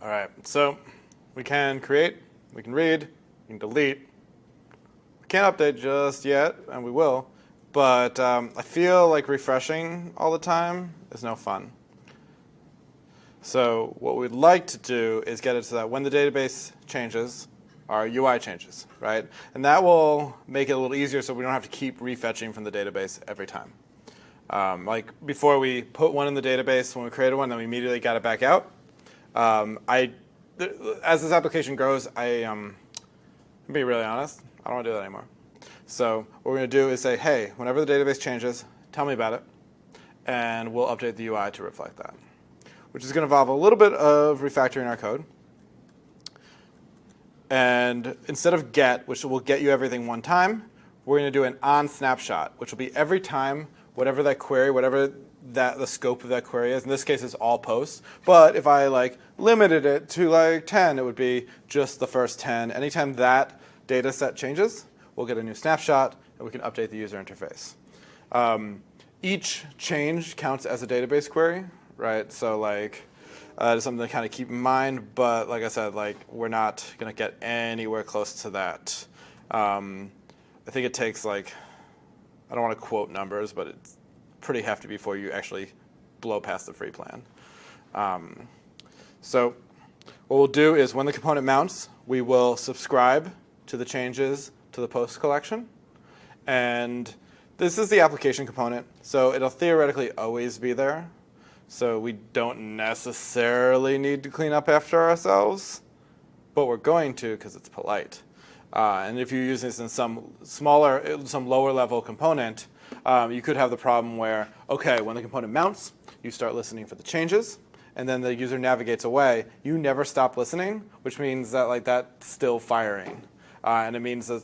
All right, so we can create, we can read, we can delete. We can't update just yet, and we will, but I feel like refreshing all the time is no fun. So what we'd like to do is get it so that when the database changes, our UI changes, right? And that will make it a little easier so we don't have to keep refetching from the database every time. Like before we put one in the database, when we created one, then we immediately got it back out. As this application grows, I'm being really honest, I don't want to do that anymore. So what we're going to do is say, hey, whenever the database changes, tell me about it, and we'll update the UI to reflect that, which is going to involve a little bit of refactoring our code. And instead of get, which will get you everything one time, we're going to do an on snapshot, which will be every time whatever that query, whatever the scope of that query is. In this case, it's all posts. But if I limited it to 10, it would be just the first 10. Anytime that data set changes, we'll get a new snapshot, and we can update the user interface. Each change counts as a database query, right? So it's something to kind of keep in mind. But like I said, we're not going to get anywhere close to that. I think it takes I don't want to quote numbers, but it's pretty hefty before you actually blow past the free plan. So what we'll do is when the component mounts, we will subscribe to the changes to the post collection. And this is the application component, so it'll theoretically always be there. So we don't necessarily need to clean up after ourselves, but we're going to because it's polite. And if you use this in some lower level component, you could have the problem where, okay, when the component mounts, you start listening for the changes, and then the user navigates away. You never stop listening, which means that that's still firing. And it means that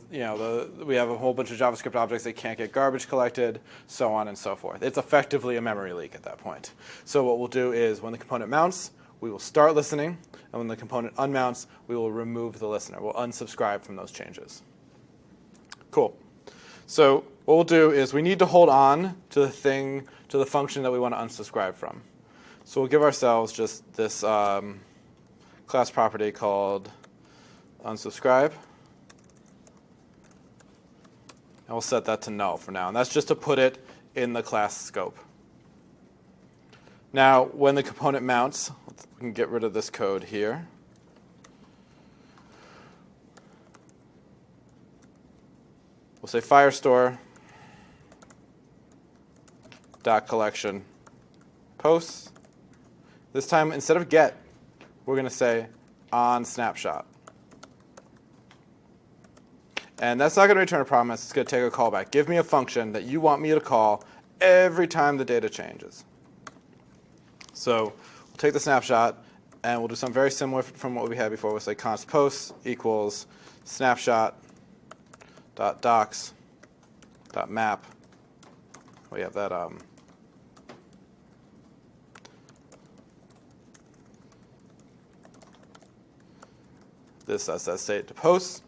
we have a whole bunch of JavaScript objects that can't get garbage collected, so on and so forth. It's effectively a memory leak at that point. So what we'll do is when the component mounts, we will start listening, and when the component unmounts, we will remove the listener. We'll unsubscribe from those changes. Cool. So what we'll do is we need to hold on to the function that we want to unsubscribe from. So we'll give ourselves just this class property called unsubscribe. And we'll set that to null for now. And that's just to put it in the class scope. Now, when the component mounts, we can get rid of this code here. We'll say Firestore .collection posts. This time, instead of get, we're going to say on snapshot. And that's not going to return a promise. It's going to take a callback. Give me a function that you want me to call every time the data changes. So we'll take the snapshot, and we'll do something very similar from what we had before. We'll say const post equals snapshot.docs.map. We have that this sets that state to post.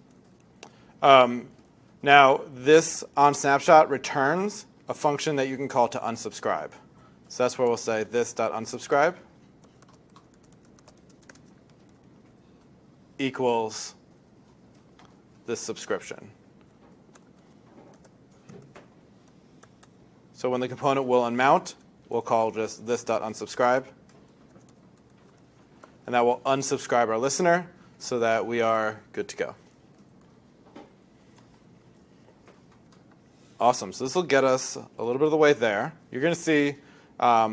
Now, this onSnapshot returns a function that you can call to unsubscribe. So that's where we'll say this.unsubscribe equals this subscription. So when the component will unmount, we'll call just this.unsubscribe. And that will unsubscribe our listener so that we are good to go. Awesome. So this will get us a little bit of the way there. You're going to see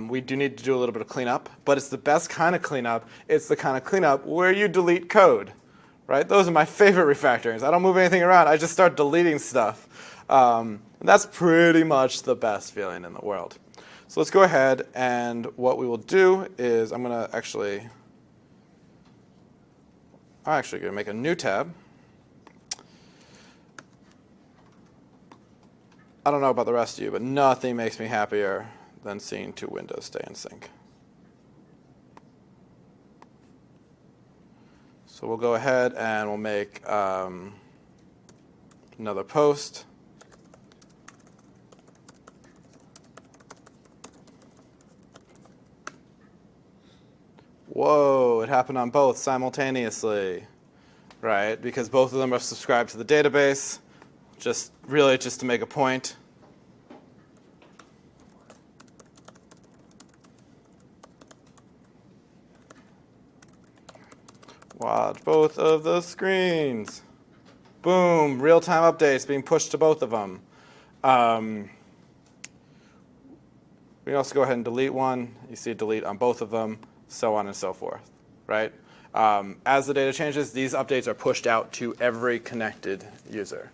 we do need to do a little bit of cleanup, but it's the best kind of cleanup. It's the kind of cleanup where you delete code, right? Those are my favorite refactorings. I don't move anything around. I just start deleting stuff. And that's pretty much the best feeling in the world. So let's go ahead, and what we will do is I'm actually going to make a new tab. I don't know about the rest of you, but nothing makes me happier than seeing two windows stay in sync. So we'll go ahead and we'll make another post. whoa, it happened on both simultaneously, right? Because both of them are subscribed to the database, just to make a point. Watch both of the screens. Boom, real-time updates being pushed to both of them. We can also go ahead and delete one. You see delete on both of them, so on and so forth, right? As the data changes, these updates are pushed out to every connected user.